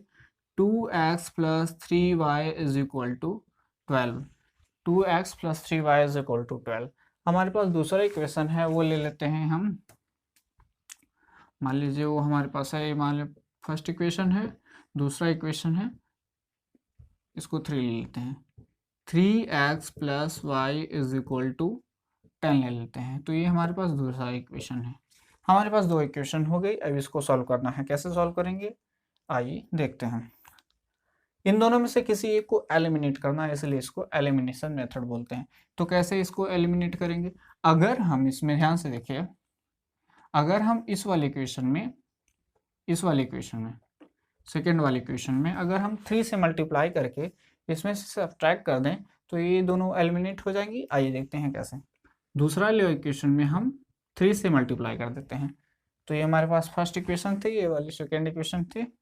2x plus 3y is equal to 12, 2x plus 3y is equal to 12। हमारे पास दूसरा इक्वेशन है वो ले लेते हैं हम, मान लीजिए वो हमारे पास है, मान लीजिए फर्स्ट इक्वेशन है, दूसरा इक्वेशन है, इसको 3 ले लेते हैं, 3x plus y is equal to 10 ले लेते हैं। तो ये हमारे पास दूसरा इक्वेशन है। हमारे पास दो इक्वेशन हो गई, अब इसको सॉल्व करना है। कैसे सॉल्व करेंगे, आइए देखते हैं। इन दोनों में से किसी एक को एलिमिनेट करना है, इसलिए इसको एलिमिनेशन मेथड बोलते हैं। तो कैसे इसको एलिमिनेट करेंगे? अगर हम इसमें ध्यान से देखिए, अगर हम इस वाले इक्वेशन में सेकेंड वाले इक्वेशन में अगर हम 3 से मल्टीप्लाई करके इसमें से सब्ट्रैक्ट कर दें तो ये दोनों एलिमिनेट हो जाएंगी। आइए देखते हैं कैसे। दूसरा वाले इक्वेशन में हम 3 से मल्टीप्लाई कर देते हैं, तो ये हमारे पास फर्स्ट इक्वेशन थी, ये वाली सेकेंड इक्वेशन थी,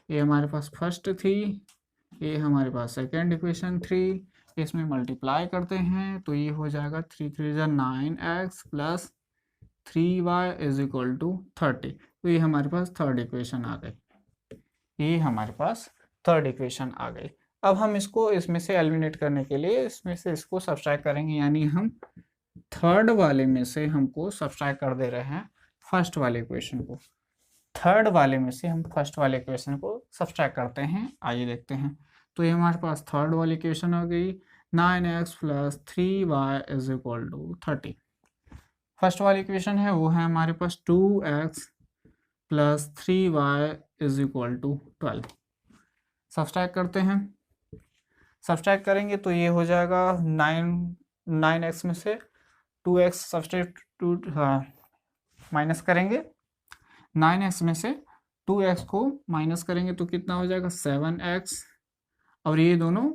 ये हमारे पास फर्स्ट थी, ये हमारे पास सेकेंड इक्वेशन थी। इसमें मल्टीप्लाई करते हैं तो ये हो जाएगा 3 3 9x plus 3y is equal to 30। तो ये हमारे पास थर्ड इक्वेशन आ गई, ये हमारे पास थर्ड इक्वेशन आ गई। अब हम इसको इसमें से एलिमिनेट करने के लिए इसमें से इसको सब्ट्रैक्ट करेंगे, यानी हम थर्ड वाले में से हमको सब्ट्रैक्ट कर दे रहे हैं फर्स्ट वाले इक्वेशन को। थर्ड वाले में से हम फर्स्ट वाले इक्वेशन को सब्ट्रैक्ट करते हैं। आइए देखते हैं। तो ये हमारे पास थर्ड वाली इक्वेशन हो गई 9x plus 3y is equal to 30। First वाली इक्वेशन है वो है हमारे पास 2x plus 3y is equal to 12। Subtract करते हैं, सब्ट्रैक्ट करेंगे तो ये हो जाएगा 9x में से 2x सब्स्टिट्यूट माइनस करेंगे, 9x में से 2x को माइनस करेंगे तो कितना हो जाएगा 7x, और ये दोनों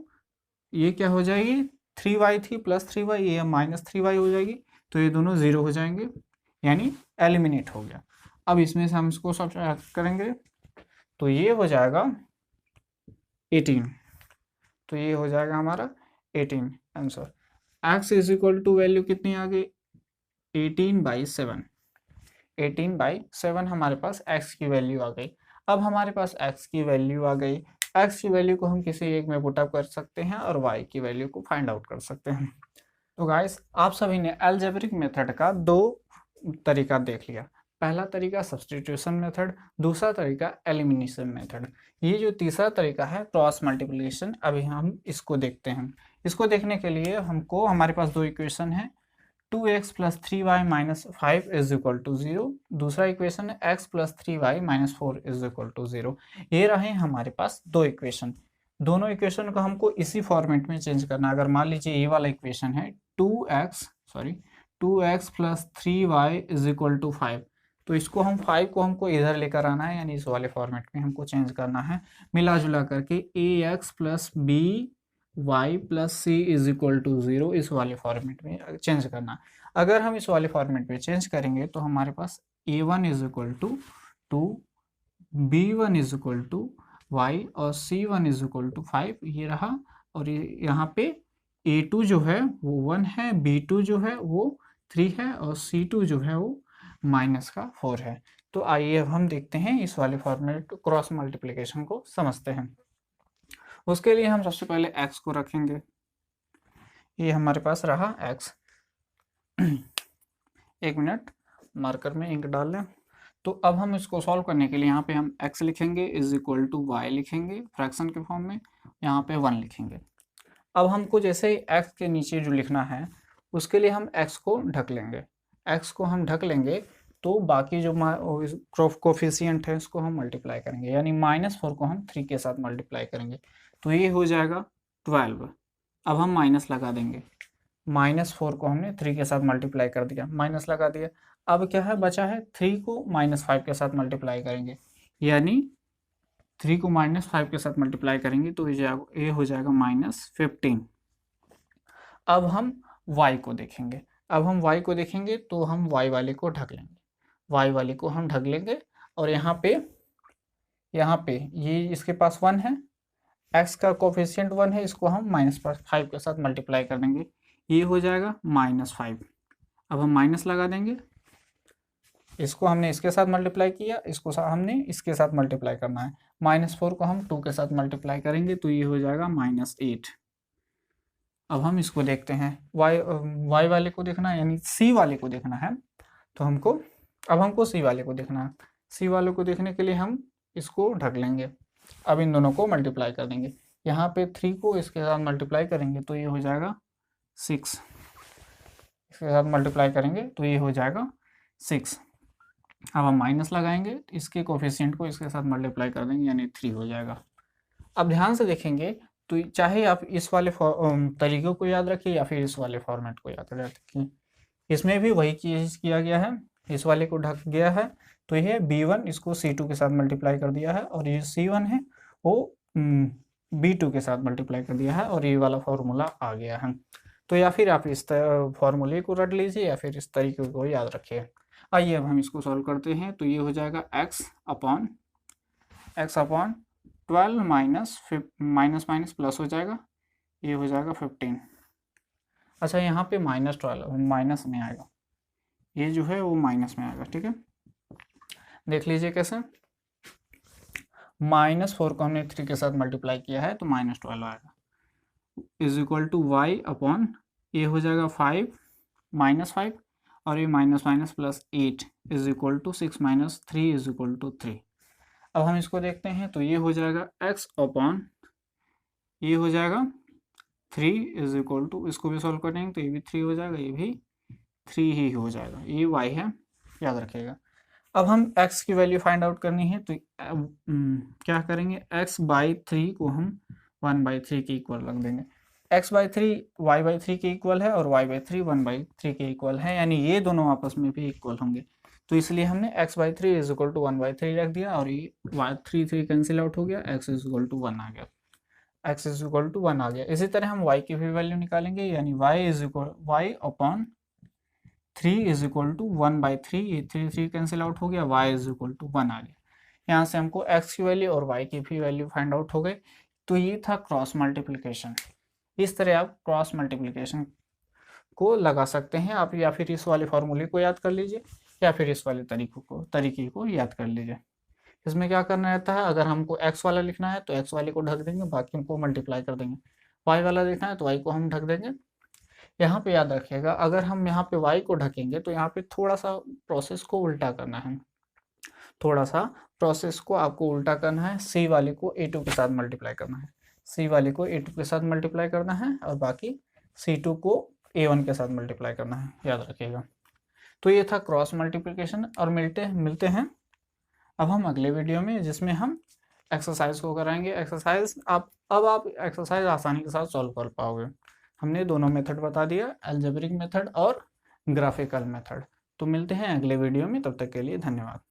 ये क्या हो जाएगी 3y थी प्लस 3y, ये माइनस 3y हो जाएगी, तो ये दोनों 0 हो जाएंगे, यानी एलिमिनेट हो गया। अब इसमें से हम इसको सब्ट्रैक्ट करेंगे तो ये हो जाएगा 18, तो ये हो जाएगा हमारा 18 answer. x is equal to value कितनी आ गई 18/7, 18/7 हमारे पास x की वैल्यू आ गई। अब हमारे पास x की वैल्यू आ गई, x की वैल्यू को हम किसी एक में पुट अप कर सकते हैं और y की वैल्यू को फाइंड आउट कर सकते हैं। तो गाइस आप सभी ने अलजेब्रिक मेथड का दो तरीका देख लिया। पहला तरीका सब्स्टिट्यूशन मेथड, दूसरा तरीका एलिमिनेशन मेथड। ये जो तीसरा तरीका है क्रॉस मल्टीप्लिकेशन, अभी हम इसको देखते हैं। इसको देखने के लिए हमको हमारे पास दो इक्वेशन है, 2x plus 3y minus 5 is equal to 0, दूसरा इक्वेशन है x plus 3y minus 4 is equal to 0। ये रहे हमारे पास दो इक्वेशन। दोनों इक्वेशन को हमको इसी फॉर्मेट में चेंज करना। अगर मान लीजिए ये वाला इक्वेशन है 2x plus 3y is equal to 5, तो इसको हम 5 को हमको इधर लेकर आना है, यानी इस वाले फॉर्मेट में हमको चेंज करना है। मिला जुला करके ax plus b y plus c is equal to 0 इस वाले फॉर्मेट में चेंज करना। अगर हम इस वाले फॉर्मेट में चेंज करेंगे तो हमारे पास a1 is equal to 2, b1 is equal to y और c1 इज इक्वल टू 5 ये रहा, और यहाँ पे a2 जो है वो 1 है, b2 जो है वो 3 है और c2 जो है वो माइनस का 4 है। तो आइए अब हम देखते हैं इस वाले फॉर्मेट क्रॉस मल्टीप्लिकेशन को समझते हैं। उसके लिए हम सबसे पहले x को रखेंगे, ये हमारे पास रहा x। एक मिनट मार्कर में इंक डाल लें। तो अब हम इसको सॉल्व करने के लिए यहाँ पे हम x लिखेंगे इज इक्वल टू y लिखेंगे फ्रैक्शन के फॉर्म में, यहाँ पे 1 लिखेंगे। अब हमको जैसे ही x के नीचे जो लिखना है उसके लिए हम x को ढक लेंगे, x को हम ढक लेंगे तो बाकी जो कोफिशिएंट है उसको हम मल्टीप्लाई करेंगे, यानी -4 को हम 3 के साथ मल्टीप्लाई करेंगे तो ये हो जाएगा 12। अब हम माइनस लगा देंगे, -4 को हमने 3 के साथ मल्टीप्लाई कर दिया, माइनस लगा दिया। अब क्या है बचा है 3 को -5 के साथ मल्टीप्लाई करेंगे, यानी 3 को -5 के साथ मल्टीप्लाई करेंगे तो ये हो जाएगा -15। अब हम y को देखेंगे, अब हम y को देखेंगे तो हम y वाले को ढक लेंगे, y वाले को हम ढक लेंगे, और यहाँ पे ये इसके पास 1 है, x का कोफिशिएंट 1 है, इसको हम -5 के साथ मल्टीप्लाई कर देंगे, ये हो जाएगा -5। अब हम माइनस लगा देंगे, इसको हमने इसके साथ मल्टीप्लाई किया, इसको हमने इसके साथ मल्टीप्लाई करना है, -4 को हम 2 के साथ मल्टीप्लाई करेंगे तो ये हो जाएगा -8। अब हम इसको देखते हैं, y वाले को देखना है, यानी c वाले को देखना है, तो हमको c वाले को देखना है। c वाले को देखने के लिए हम इसको ढक लेंगे, अब इन दोनों को मल्टीप्लाई कर देंगे, यहाँ पे 3 को इसके साथ मल्टीप्लाई करेंगे तो ये हो जाएगा 6, इसके साथ मल्टीप्लाई करेंगे तो ये हो जाएगा 6। अब हम माइनस लगाएंगे, इसके कोफिशिएंट को इसके साथ मल्टीप्लाई कर देंगे, यानी 3 हो जाएगा। अब ध्यान से देखेंगे तो चाहे आप इस वाले तरीकों को याद रखिए या फिर इस वाले फॉर्मेट को याद रखिए, इसमें भी वही चीज किया गया है, इस वाले को ढक गया है। तो ये B1 इसको C2 के साथ मल्टीप्लाई कर दिया है और ये C1 है वो B2 के साथ मल्टीप्लाई कर दिया है और ये वाला फॉर्मूला आ गया है। तो या फिर आप इस फॉर्मूले को रट लीजिए या फिर इस तरीके को याद रखिए। आइए अब हम इसको सॉल्व करते हैं। तो ये हो जाएगा x upon 12 minus minus plus हो जाएगा, ये हो जाएगा 15। अच्छा यहाँ पे -12 माइनस में आएगा, ये जो है वो माइनस में आएगा, ठीक है। देख लीजिए कैसे, -4 को हमने 3 के साथ मल्टीप्लाई किया है तो -12 आएगा, is equal to y upon ये हो जाएगा 5 -5 और ये minus plus 8 is equal to 6 - 3 is equal to 3। अब हम इसको देखते हैं तो ये हो जाएगा x अपॉन ये हो जाएगा 3 इज इक्वल टू, इसको भी सॉल्व करेंगे तो ये भी 3 हो जाएगा, ये भी 3 ही हो जाएगा, ये y है, याद रखिएगा। अब हम x की वैल्यू फाइंड आउट करनी है तो क्या करेंगे, x/3 को हम 1/3 के इक्वल रख देंगे। x/3 y/3 के इक्वल है और y/3 1/3 के इक्वल है, यानी ये दोनों आपस में भी इक्वल होंगे। तो इसलिए हमने x/3 इज इक्वल टू 1/3 रख दिया और ये 3 कैंसिल आउट हो गया, x इज इक्वल टू 1 आ गया, x इज इक्वल टू 1 आ गया। इसी तरह हम y की भी वैल्यू निकालेंगे, यानी y upon 3 is equal to 1/3, ये 3 कैंसिल आउट हो गया, y इज इक्वल टू 1 आ गया। यहाँ से हमको x की वैल्यू और y की भी वैल्यू फाइंड आउट हो गई। तो ये था क्रॉस मल्टीप्लिकेशन। इस तरह आप क्रॉस मल्टीप्लिकेशन को लगा सकते हैं आप, या फिर इस वाले फॉर्मूले को याद कर लीजिए या फिर इस वाले तरीके को याद कर लीजिए। इसमें क्या करना रहता है, अगर हमको x वाला लिखना है तो x वाले को ढक देंगे, बाकी को मल्टीप्लाई कर देंगे। y वाला लिखना है तो y को हम ढक देंगे। यहाँ पे याद रखिएगा, अगर हम यहाँ पे y को ढकेंगे तो यहाँ पे थोड़ा सा प्रोसेस को उल्टा करना है, थोड़ा सा प्रोसेस को आपको उल्टा करना है। c वाले को a2 के साथ मल्टीप्लाई करना है, c वाले को a2 के साथ मल्टीप्लाई करना है और बाकी c2 को a1 के साथ मल्टीप्लाई करना है, याद रखिएगा। तो ये था क्रॉस मल्टीप्लिकेशन और मिलते हैं अब हम अगले वीडियो में, जिसमें हम एक्सरसाइज को कराएंगे। एक्सरसाइज आप एक्सरसाइज आसानी के साथ सॉल्व कर पाओगे। हमने दोनों मेथड बता दिया, अलजेब्रिक मेथड और ग्राफिकल मेथड। तो मिलते हैं अगले वीडियो में, तब तक के लिए धन्यवाद।